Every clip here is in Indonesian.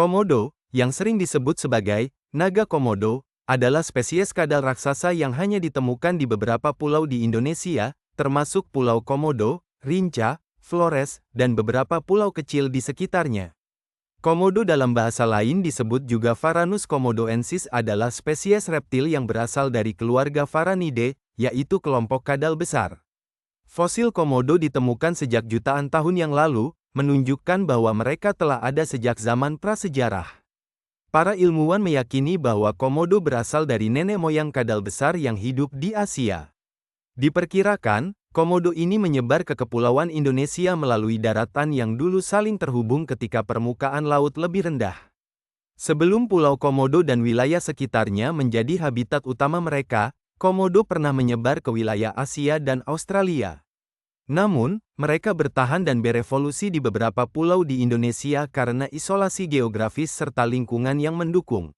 Komodo, yang sering disebut sebagai naga komodo, adalah spesies kadal raksasa yang hanya ditemukan di beberapa pulau di Indonesia, termasuk Pulau Komodo, Rinca, Flores, dan beberapa pulau kecil di sekitarnya. Komodo dalam bahasa lain disebut juga Varanus komodoensis adalah spesies reptil yang berasal dari keluarga Varanidae, yaitu kelompok kadal besar. Fosil komodo ditemukan sejak jutaan tahun yang lalu, menunjukkan bahwa mereka telah ada sejak zaman prasejarah. Para ilmuwan meyakini bahwa komodo berasal dari nenek moyang kadal besar yang hidup di Asia. Diperkirakan, komodo ini menyebar ke kepulauan Indonesia melalui daratan yang dulu saling terhubung ketika permukaan laut lebih rendah. Sebelum Pulau Komodo dan wilayah sekitarnya menjadi habitat utama mereka, komodo pernah menyebar ke wilayah Asia dan Australia. Namun, mereka bertahan dan berevolusi di beberapa pulau di Indonesia karena isolasi geografis serta lingkungan yang mendukung.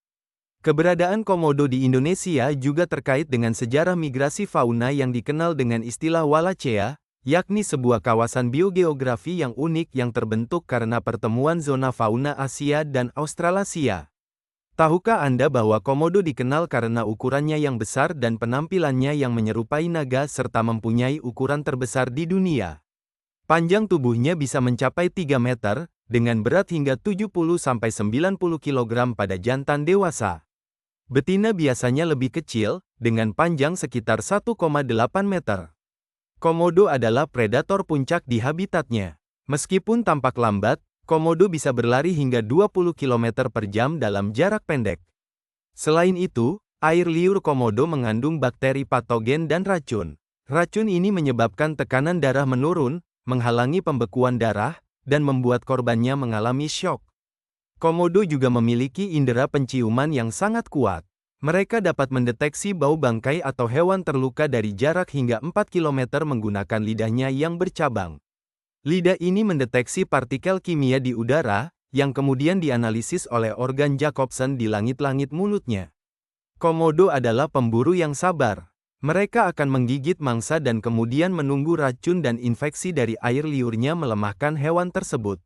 Keberadaan komodo di Indonesia juga terkait dengan sejarah migrasi fauna yang dikenal dengan istilah Wallacea, yakni sebuah kawasan biogeografi yang unik yang terbentuk karena pertemuan zona fauna Asia dan Australasia. Tahukah Anda bahwa komodo dikenal karena ukurannya yang besar dan penampilannya yang menyerupai naga serta mempunyai ukuran terbesar di dunia? Panjang tubuhnya bisa mencapai 3 meter, dengan berat hingga 70-90 kg pada jantan dewasa. Betina biasanya lebih kecil, dengan panjang sekitar 1,8 meter. Komodo adalah predator puncak di habitatnya. Meskipun tampak lambat, komodo bisa berlari hingga 20 km per jam dalam jarak pendek. Selain itu, air liur komodo mengandung bakteri patogen dan racun. Racun ini menyebabkan tekanan darah menurun, menghalangi pembekuan darah, dan membuat korbannya mengalami syok. Komodo juga memiliki indera penciuman yang sangat kuat. Mereka dapat mendeteksi bau bangkai atau hewan terluka dari jarak hingga 4 km menggunakan lidahnya yang bercabang. Lidah ini mendeteksi partikel kimia di udara, yang kemudian dianalisis oleh organ Jacobson di langit-langit mulutnya. Komodo adalah pemburu yang sabar. Mereka akan menggigit mangsa dan kemudian menunggu racun dan infeksi dari air liurnya melemahkan hewan tersebut.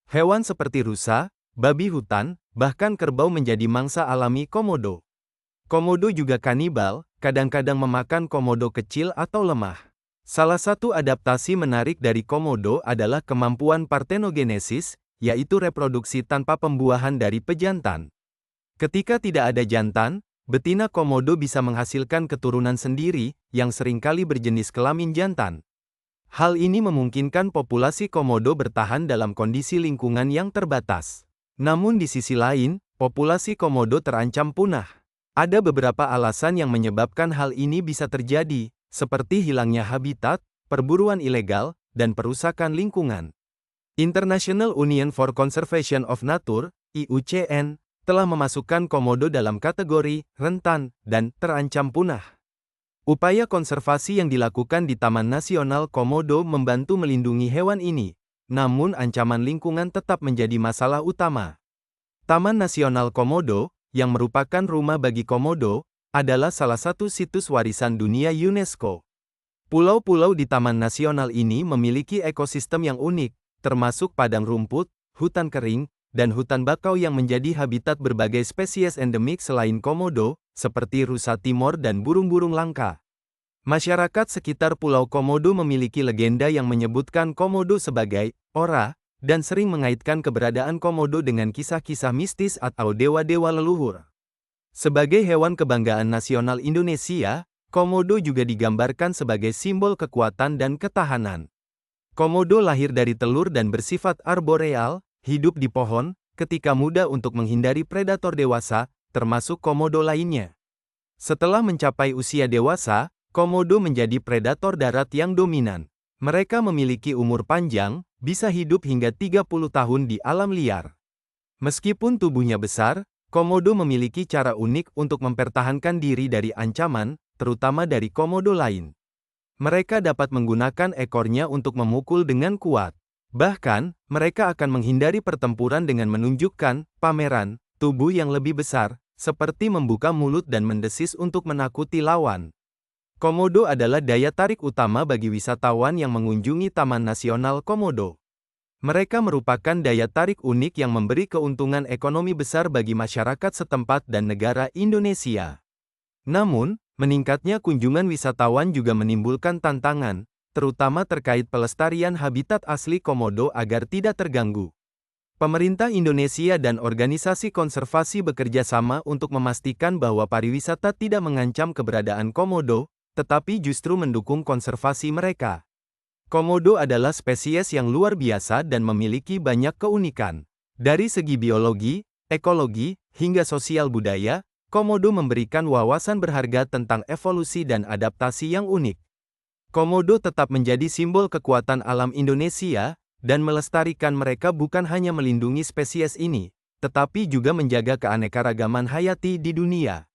Hewan seperti rusa, babi hutan, bahkan kerbau menjadi mangsa alami komodo. Komodo juga kanibal, kadang-kadang memakan komodo kecil atau lemah. Salah satu adaptasi menarik dari komodo adalah kemampuan partenogenesis, yaitu reproduksi tanpa pembuahan dari pejantan. Ketika tidak ada jantan, betina komodo bisa menghasilkan keturunan sendiri, yang seringkali berjenis kelamin jantan. Hal ini memungkinkan populasi komodo bertahan dalam kondisi lingkungan yang terbatas. Namun di sisi lain, populasi komodo terancam punah. Ada beberapa alasan yang menyebabkan hal ini bisa terjadi, seperti hilangnya habitat, perburuan ilegal, dan perusakan lingkungan. International Union for Conservation of Nature, IUCN, telah memasukkan komodo dalam kategori rentan dan terancam punah. Upaya konservasi yang dilakukan di Taman Nasional Komodo membantu melindungi hewan ini, namun ancaman lingkungan tetap menjadi masalah utama. Taman Nasional Komodo, yang merupakan rumah bagi komodo, adalah salah satu situs warisan dunia UNESCO. Pulau-pulau di Taman Nasional ini memiliki ekosistem yang unik, termasuk padang rumput, hutan kering, dan hutan bakau yang menjadi habitat berbagai spesies endemik selain komodo, seperti rusa Timor dan burung-burung langka. Masyarakat sekitar Pulau Komodo memiliki legenda yang menyebutkan komodo sebagai ora, dan sering mengaitkan keberadaan komodo dengan kisah-kisah mistis atau dewa-dewa leluhur. Sebagai hewan kebanggaan nasional Indonesia, komodo juga digambarkan sebagai simbol kekuatan dan ketahanan. Komodo lahir dari telur dan bersifat arboreal, hidup di pohon, ketika muda untuk menghindari predator dewasa, termasuk komodo lainnya. Setelah mencapai usia dewasa, komodo menjadi predator darat yang dominan. Mereka memiliki umur panjang, bisa hidup hingga 30 tahun di alam liar. Meskipun tubuhnya besar, komodo memiliki cara unik untuk mempertahankan diri dari ancaman, terutama dari komodo lain. Mereka dapat menggunakan ekornya untuk memukul dengan kuat. Bahkan, mereka akan menghindari pertempuran dengan menunjukkan pameran tubuh yang lebih besar, seperti membuka mulut dan mendesis untuk menakuti lawan. Komodo adalah daya tarik utama bagi wisatawan yang mengunjungi Taman Nasional Komodo. Mereka merupakan daya tarik unik yang memberi keuntungan ekonomi besar bagi masyarakat setempat dan negara Indonesia. Namun, meningkatnya kunjungan wisatawan juga menimbulkan tantangan, terutama terkait pelestarian habitat asli komodo agar tidak terganggu. Pemerintah Indonesia dan organisasi konservasi bekerja sama untuk memastikan bahwa pariwisata tidak mengancam keberadaan komodo, tetapi justru mendukung konservasi mereka. Komodo adalah spesies yang luar biasa dan memiliki banyak keunikan. Dari segi biologi, ekologi, hingga sosial budaya, komodo memberikan wawasan berharga tentang evolusi dan adaptasi yang unik. Komodo tetap menjadi simbol kekuatan alam Indonesia, dan melestarikan mereka bukan hanya melindungi spesies ini, tetapi juga menjaga keanekaragaman hayati di dunia.